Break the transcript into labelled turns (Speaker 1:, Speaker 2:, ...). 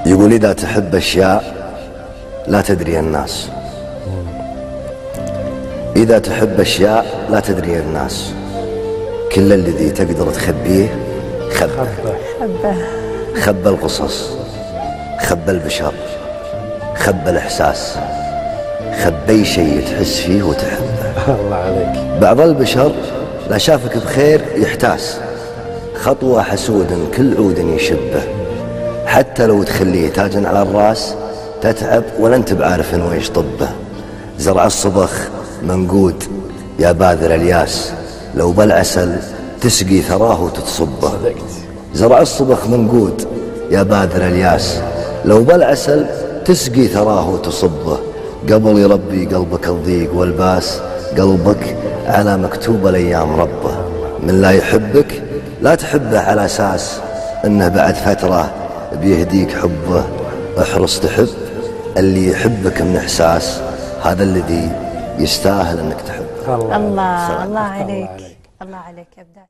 Speaker 1: يقول إذا تحب أشياء لا تدري الناس، إذا تحب أشياء لا تدري الناس، كل الذي تقدر تخبيه خبه. خبى القصص، خبى البشر، خبى الإحساس، خبي شيء تحس فيه وتحبه.
Speaker 2: الله عليك.
Speaker 1: بعض البشر لا شافك بخير يحتاس، خطوة حسود كل عود يشبه، حتى لو تخليه تاجا على الراس تتعب ولا انت بعارف انه ايش طبه. زرع الصبخ منقود يا باذر الياس، لو بالعسل تسقي ثراه وتتصبه. زرع الصبخ منقود يا باذر الياس، لو بالعسل تسقي ثراه وتصبه. قبل يربي قلبك الضيق والباس، قلبك على مكتوب الايام ربه. من لا يحبك لا تحبه على اساس انه بعد فتره بيهديك حبه. احرص تحب اللي يحبك من احساس، هذا الذي يستاهل انك تحبه.
Speaker 3: الله عليك، الله عليك يا بداية.